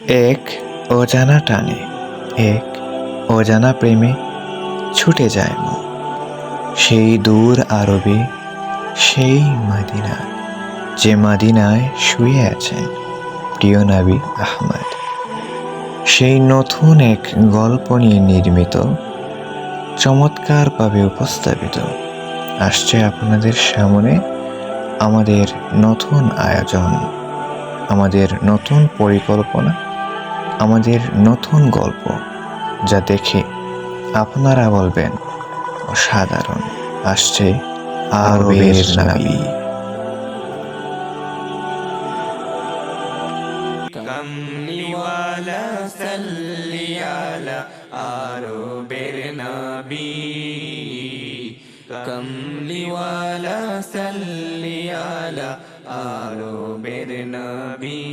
এক অজানা টানে, এক অজানা প্রেমে ছুটে যায় মন, সেই দূর আরবে, সেই মদিনায়, যে মদিনায় শুয়ে আছেন প্রিয় নবী আহমদ। সেই নতুন এক গল্প নিয়ে নির্মিত, চমৎকারভাবে উপস্থাপিত আসছে আপনাদের সামনে আমাদের নতুন আয়োজন, আমাদের নতুন পরিকল্পনা, আমাদের নতুন গল্প, যা দেখে আপনারা বলবেন অসাধারণ। আসছে আরবের নবী। কামলিওয়ালা সাল্লি আলা আরবের নবী, কামলিওয়ালা সাল্লি আলা আরবের নবী।